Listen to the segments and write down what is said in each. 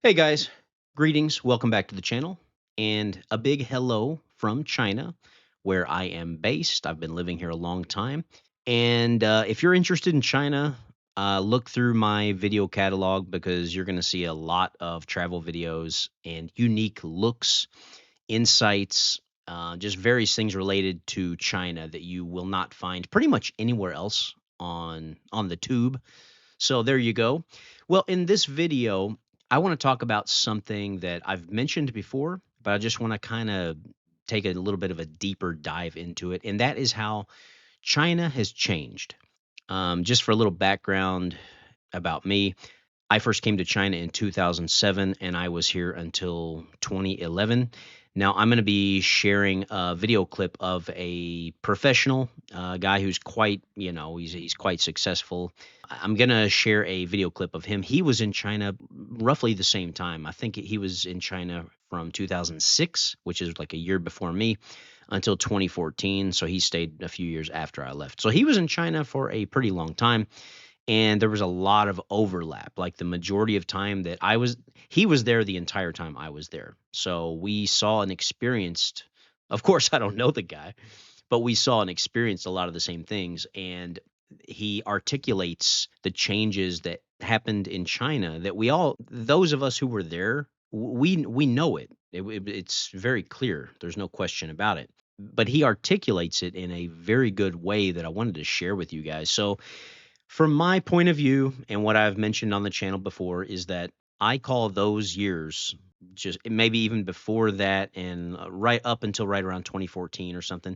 Hey guys, greetings. Welcome back to the channel. And a big hello from China, where I am based. I've been living here a long time. And if you're interested in China, look through my video catalog because you're going to see a lot of travel videos and unique looks, insights, just various things related to China that you will not find pretty much anywhere else on the tube. So there you go. Well, in this video, I want to talk about something that I've mentioned before, but I just want to kind of take a little bit of a deeper dive into it. And that is how China has changed. Just for a little background about me, I first came to China in 2007 and I was here until 2011. Now, I'm going to be sharing a video clip of a professional guy who's quite, he's quite successful. I'm going to share a video clip of him. He was in China roughly the same time. I think he was in China from 2006, which is like a year before me, until 2014. So he stayed a few years after I left. So he was in China for a pretty long time. And there was a lot of overlap. Like the majority of time that he was there the entire time I was there. So we saw and experienced, of course, I don't know the guy, but we saw and experienced a lot of the same things. And he articulates the changes that happened in China that those of us who were there, we know it. It's very clear. There's no question about it. But he articulates it in a very good way that I wanted to share with you guys. So from my point of view, and what I've mentioned on the channel before, is that I call those years, just maybe even before that and right up until right around 2014 or something,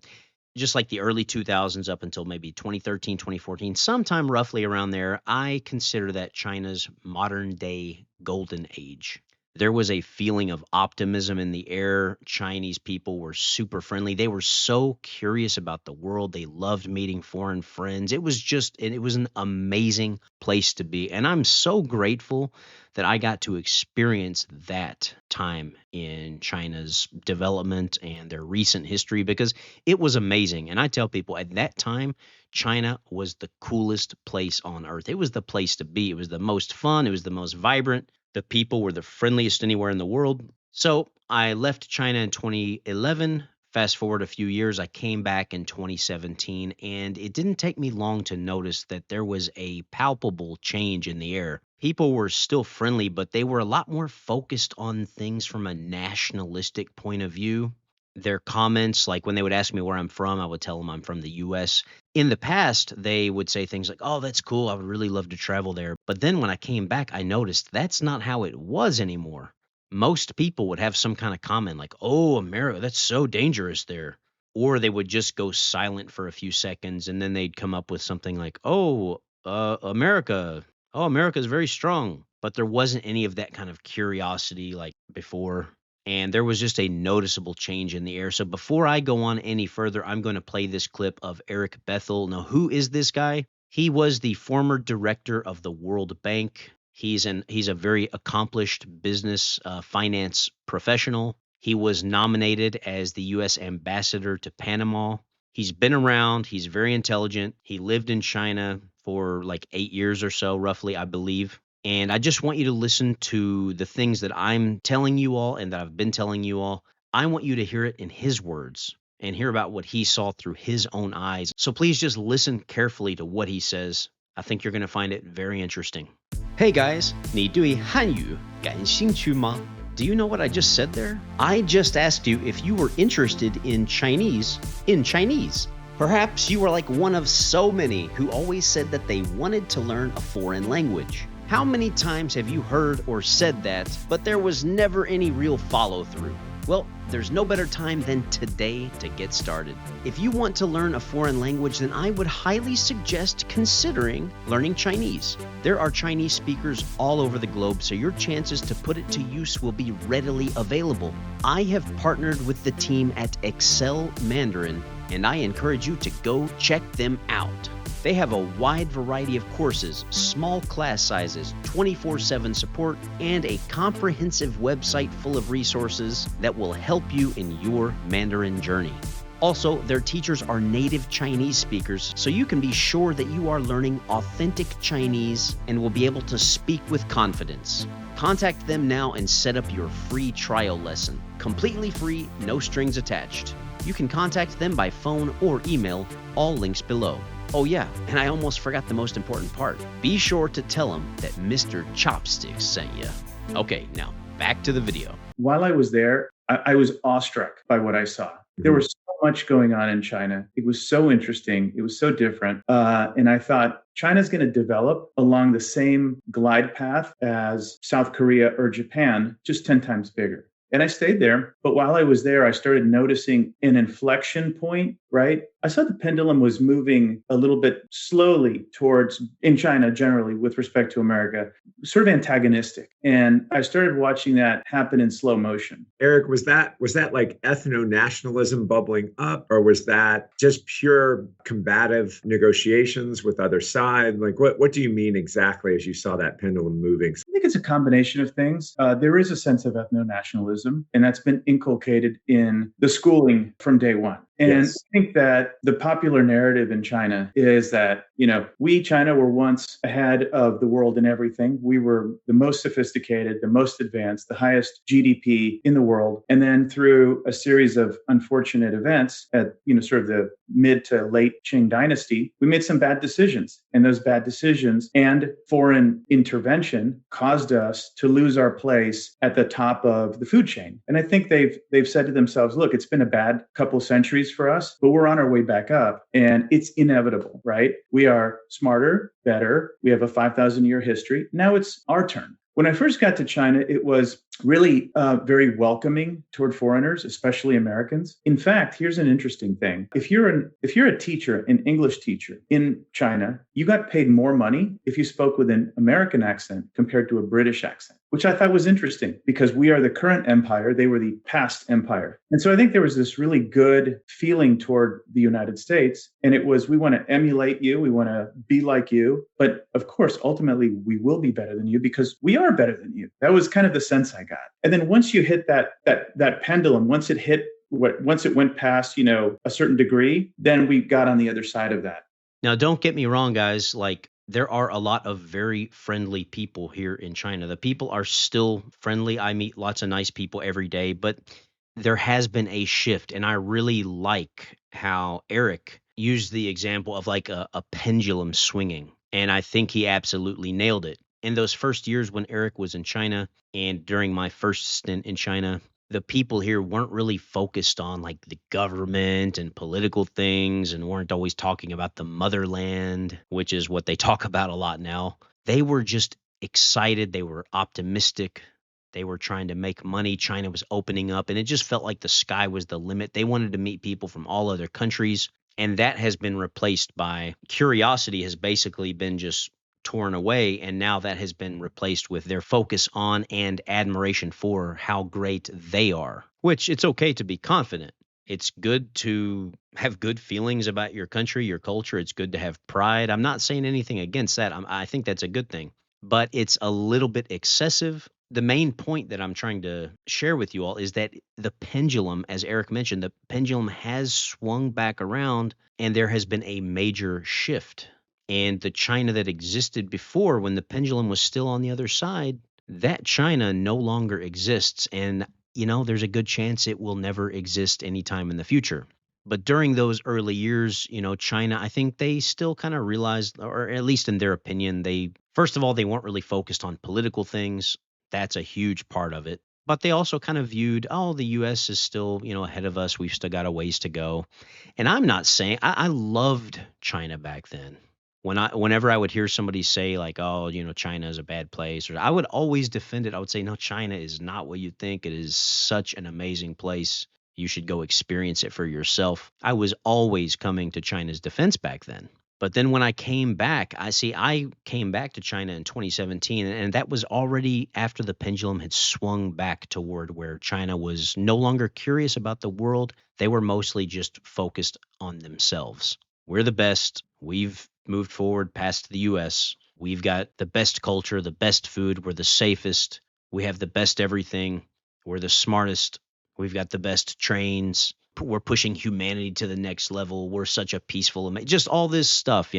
just like the early 2000s up until maybe 2013, 2014, sometime roughly around there, I consider that China's modern day golden age. There was a feeling of optimism in the air. Chinese people were super friendly. They were so curious about the world. They loved meeting foreign friends. It was an amazing place to be. And I'm so grateful that I got to experience that time in China's development and their recent history because it was amazing. And I tell people at that time, China was the coolest place on earth. It was the place to be. It was the most fun. It was the most vibrant. The people were the friendliest anywhere in the world. So I left China in 2011. Fast forward a few years, I came back in 2017, and it didn't take me long to notice that there was a palpable change in the air. People were still friendly, but they were a lot more focused on things from a nationalistic point of view. Their comments, like when they would ask me where I'm from, I would tell them I'm from the US. In the past, they would say things like, "Oh, that's cool. I would really love to travel there." But then when I came back, I noticed that's not how it was anymore. Most people would have some kind of comment like, "Oh, America, that's so dangerous there." Or they would just go silent for a few seconds and then they'd come up with something like, America. Oh, America's very strong." But there wasn't any of that kind of curiosity like before. And there was just a noticeable change in the air. So before I go on any further, I'm going to play this clip of Erik Bethel. Now, who is this guy? He was the former director of the World Bank. He's a very accomplished business finance professional. He was nominated as the U.S. ambassador to Panama. He's been around. He's very intelligent. He lived in China for like 8 years or so, roughly, I believe. And I just want you to listen to the things that I'm telling you all and that I've been telling you all. I want you to hear it in his words and hear about what he saw through his own eyes. So please just listen carefully to what he says. I think you're going to find it very interesting. Hey guys, 你对汉语感兴趣吗? Do you know what I just said there? I just asked you if you were interested in Chinese. Perhaps you were like one of so many who always said that they wanted to learn a foreign language. How many times have you heard or said that, but there was never any real follow-through? Well, there's no better time than today to get started. If you want to learn a foreign language, then I would highly suggest considering learning Chinese. There are Chinese speakers all over the globe, so your chances to put it to use will be readily available. I have partnered with the team at Excel Mandarin, and I encourage you to go check them out. They have a wide variety of courses, small class sizes, 24/7 support, and a comprehensive website full of resources that will help you in your Mandarin journey. Also, their teachers are native Chinese speakers, so you can be sure that you are learning authentic Chinese and will be able to speak with confidence. Contact them now and set up your free trial lesson. Completely free, no strings attached. You can contact them by phone or email, all links below. Oh yeah, and I almost forgot the most important part. Be sure to tell them that Mr. Chopsticks sent you. Okay, now back to the video. While I was there, I was awestruck by what I saw. There was so much going on in China. It was so interesting. It was so different. And I thought China's going to develop along the same glide path as South Korea or Japan, just 10 times bigger. And I stayed there. But while I was there, I started noticing an inflection point, right? I saw the pendulum was moving a little bit slowly towards, in China generally, with respect to America, sort of antagonistic. And I started watching that happen in slow motion. Erik, was that like ethno-nationalism bubbling up, or was that just pure combative negotiations with other side? Like, what do you mean exactly as you saw that pendulum moving? I think it's a combination of things. There is a sense of ethno-nationalism, and that's been inculcated in the schooling from day one. And Yes. I think that the popular narrative in China is that, we, China, were once ahead of the world in everything. We were the most sophisticated, the most advanced, the highest GDP in the world. And then through a series of unfortunate events at, sort of the mid to late Qing dynasty, we made some bad decisions. And those bad decisions and foreign intervention caused us to lose our place at the top of the food chain. And I think they've said to themselves, look, it's been a bad couple centuries for us, but we're on our way back up, and it's inevitable, right? We are smarter, better. We have a 5,000-year history. Now it's our turn. When I first got to China, it was really very welcoming toward foreigners, especially Americans. In fact, here's an interesting thing. If you're a teacher, an English teacher in China, you got paid more money if you spoke with an American accent compared to a British accent, which I thought was interesting because we are the current empire. They were the past empire. And so I think there was this really good feeling toward the United States. And it was, we want to emulate you. We want to be like you. But of course, ultimately, we will be better than you because we are better than you. That was kind of the sense I got. And then once you hit that pendulum, once it went past, a certain degree, then we got on the other side of that. Now, don't get me wrong, guys. Like, there are a lot of very friendly people here in China. The people are still friendly. I meet lots of nice people every day, but there has been a shift. And I really like how Erik used the example of like a pendulum swinging. And I think he absolutely nailed it. In those first years when Erik was in China and during my first stint in China, the people here weren't really focused on like the government and political things and weren't always talking about the motherland, which is what they talk about a lot now. They were just excited. They were optimistic. They were trying to make money. China was opening up and it just felt like the sky was the limit. They wanted to meet people from all other countries. And that has been replaced by curiosity has basically been just torn away, and now that has been replaced with their focus on and admiration for how great they are, which it's okay to be confident. It's good to have good feelings about your country, your culture. It's good to have pride. I'm not saying anything against that. I think that's a good thing, but it's a little bit excessive. The main point that I'm trying to share with you all is that the pendulum, as Erik mentioned, the pendulum has swung back around and there has been a major shift. And the China that existed before when the pendulum was still on the other side, that China no longer exists. And, there's a good chance it will never exist anytime in the future. But during those early years, China, I think they still kind of realized, or at least in their opinion, first of all, they weren't really focused on political things. That's a huge part of it. But they also kind of viewed, the U.S. is still, ahead of us. We've still got a ways to go. And I'm not saying, I loved China back then. Whenever I would hear somebody say like, China is a bad place, or I would always defend it. I would say, no, China is not what you think. It is such an amazing place. You should go experience it for yourself. I was always coming to China's defense back then. But then when I came back, I came back to China in 2017, and that was already after the pendulum had swung back toward where China was no longer curious about the world. They were mostly just focused on themselves. We're the best. We've moved forward past the U.S. We've got the best culture, the best food. We're the safest. We have the best everything. We're the smartest. We've got the best trains. We're pushing humanity to the next level. We're such a peaceful, just all this stuff,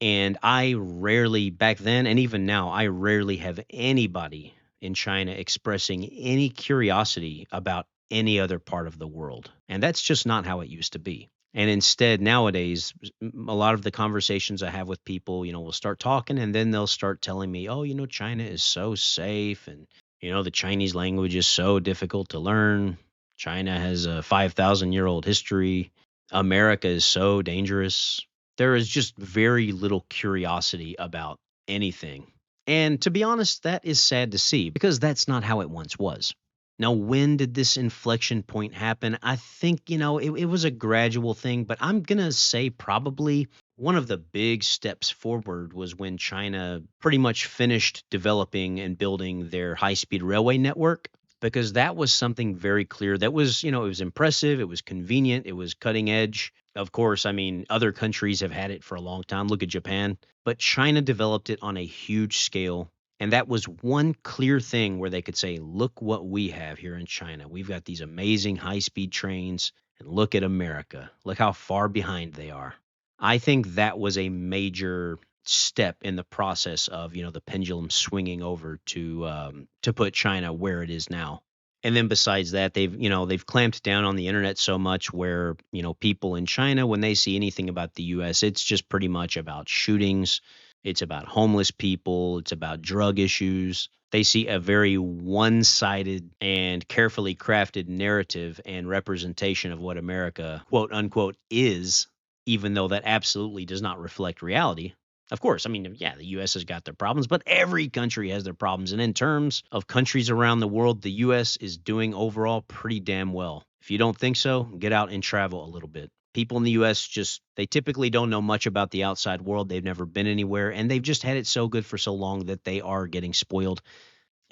And I rarely, back then and even now, I rarely have anybody in China expressing any curiosity about any other part of the world. And that's just not how it used to be. And instead, nowadays, a lot of the conversations I have with people, we'll start talking and then they'll start telling me, oh, China is so safe. And, the Chinese language is so difficult to learn. China has a 5,000-year-old history. America is so dangerous. There is just very little curiosity about anything. And to be honest, that is sad to see because that's not how it once was. Now, when did this inflection point happen? I think, it was a gradual thing, but I'm going to say probably one of the big steps forward was when China pretty much finished developing and building their high-speed railway network, because that was something very clear. That was, it was impressive, it was convenient, it was cutting edge. Of course, I mean, other countries have had it for a long time. Look at Japan. But China developed it on a huge scale. And that was one clear thing where they could say, look what we have here in China. We've got these amazing high-speed trains, and look at America. Look how far behind they are. I think that was a major step in the process of, the pendulum swinging over to put China where it is now. And then besides that, they've clamped down on the internet so much where, people in China, when they see anything about the US, it's just pretty much about shootings. It's about homeless people. It's about drug issues. They see a very one-sided and carefully crafted narrative and representation of what America, quote unquote, is, even though that absolutely does not reflect reality. Of course, I mean, yeah, the U.S. has got their problems, but every country has their problems. And in terms of countries around the world, the U.S. is doing overall pretty damn well. If you don't think so, get out and travel a little bit. People in the U.S. they typically don't know much about the outside world. They've never been anywhere, and they've just had it so good for so long that they are getting spoiled.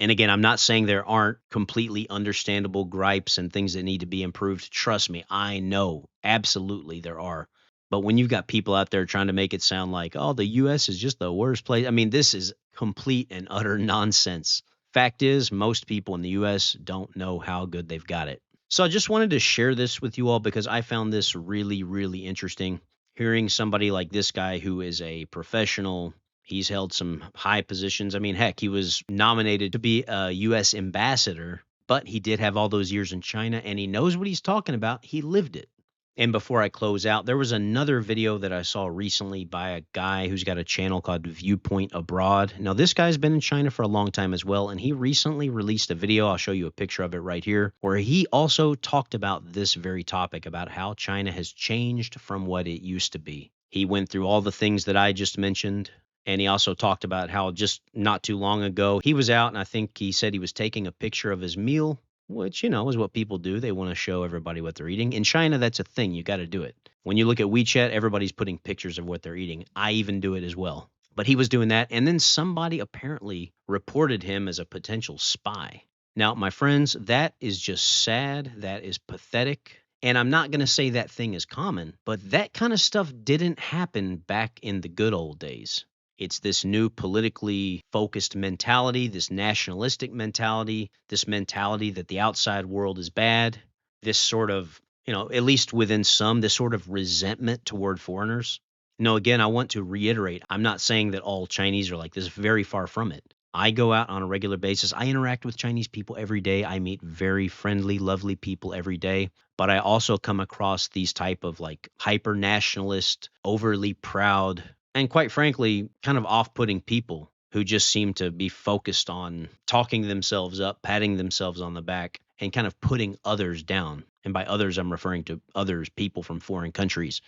And again, I'm not saying there aren't completely understandable gripes and things that need to be improved. Trust me, I know absolutely there are. But when you've got people out there trying to make it sound like, oh, the U.S. is just the worst place. I mean, this is complete and utter nonsense. Fact is, most people in the U.S. don't know how good they've got it. So I just wanted to share this with you all because I found this really, really interesting. Hearing somebody like this guy who is a professional, he's held some high positions. I mean, heck, he was nominated to be a U.S. ambassador, but he did have all those years in China and he knows what he's talking about. He lived it. And before I close out, there was another video that I saw recently by a guy who's got a channel called Viewpoint Abroad. Now, this guy's been in China for a long time as well, and he recently released a video, I'll show you a picture of it right here, where he also talked about this very topic, about how China has changed from what it used to be. He went through all the things that I just mentioned, and he also talked about how just not too long ago, he was out, and I think he said he was taking a picture of his meal, which, is what people do. They want to show everybody what they're eating. In China, that's a thing. You got to do it. When you look at WeChat, everybody's putting pictures of what they're eating. I even do it as well. But he was doing that, and then somebody apparently reported him as a potential spy. Now, my friends, that is just sad. That is pathetic. And I'm not going to say that thing is common, but that kind of stuff didn't happen back in the good old days. It's this new politically focused mentality, this nationalistic mentality, this mentality that the outside world is bad, this sort of, at least within some, this sort of resentment toward foreigners. No, again, I want to reiterate, I'm not saying that all Chinese are like this, very far from it. I go out on a regular basis. I interact with Chinese people every day. I meet very friendly, lovely people every day. But I also come across these type of like hyper nationalist, overly proud, and quite frankly, kind of off-putting people who just seem to be focused on talking themselves up, patting themselves on the back, and kind of putting others down. And by others, I'm referring to others, people from foreign countries.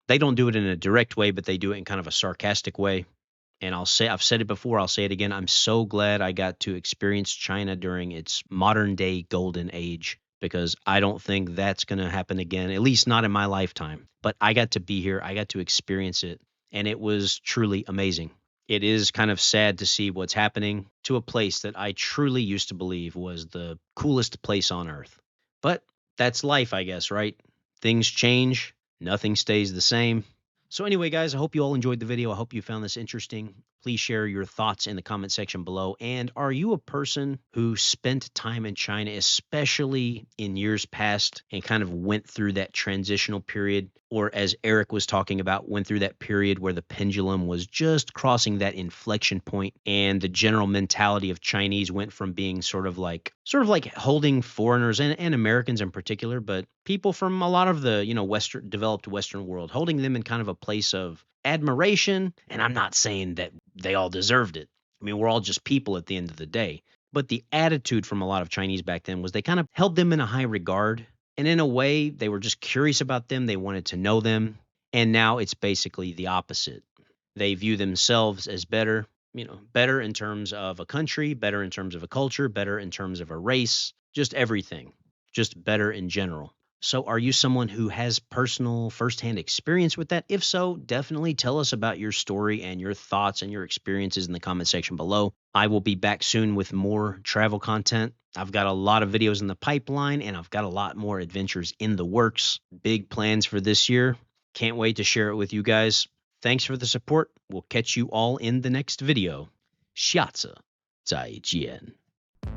They don't do it in a direct way, but they do it in kind of a sarcastic way. And I've said it before, I'll say it again. I'm so glad I got to experience China during its modern day golden age, because I don't think that's going to happen again, at least not in my lifetime. But I got to be here. I got to experience it. And it was truly amazing. It is kind of sad to see what's happening to a place that I truly used to believe was the coolest place on earth. But that's life, I guess, right? Things change. Nothing stays the same. So anyway, guys, I hope you all enjoyed the video. I hope you found this interesting. Please share your thoughts in the comment section below. And are you a person who spent time in China, especially in years past, and kind of went through that transitional period? Or as Erik was talking about, went through that period where the pendulum was just crossing that inflection point and the general mentality of Chinese went from being sort of like holding foreigners and Americans in particular, but people from a lot of the, developed Western world, holding them in kind of a place of admiration. And I'm not saying that they all deserved it. I mean, we're all just people at the end of the day. But the attitude from a lot of Chinese back then was they kind of held them in a high regard. And in a way, they were just curious about them. They wanted to know them. And now it's basically the opposite. They view themselves as better, better in terms of a country, better in terms of a culture, better in terms of a race, just everything, just better in general. So are you someone who has personal firsthand experience with that? If so, definitely tell us about your story and your thoughts and your experiences in the comment section below. I will be back soon with more travel content. I've got a lot of videos in the pipeline and I've got a lot more adventures in the works. Big plans for this year. Can't wait to share it with you guys. Thanks for the support. We'll catch you all in the next video. 下次再见.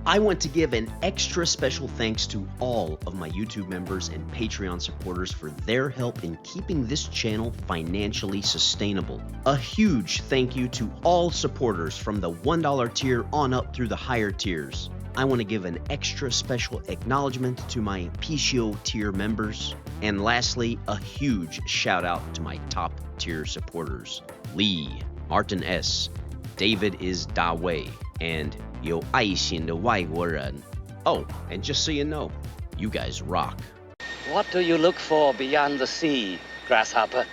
I want to give an extra special thanks to all of my YouTube members and Patreon supporters for their help in keeping this channel financially sustainable. A huge thank you to all supporters from the $1 tier on up through the higher tiers. I want to give an extra special acknowledgement to my PCO tier members. And lastly, a huge shout out to my top tier supporters. Lee, Martin S., David is Da Wei, and 有爱心的外国人. Oh, and just so you know, you guys rock. What do you look for beyond the sea, grasshopper?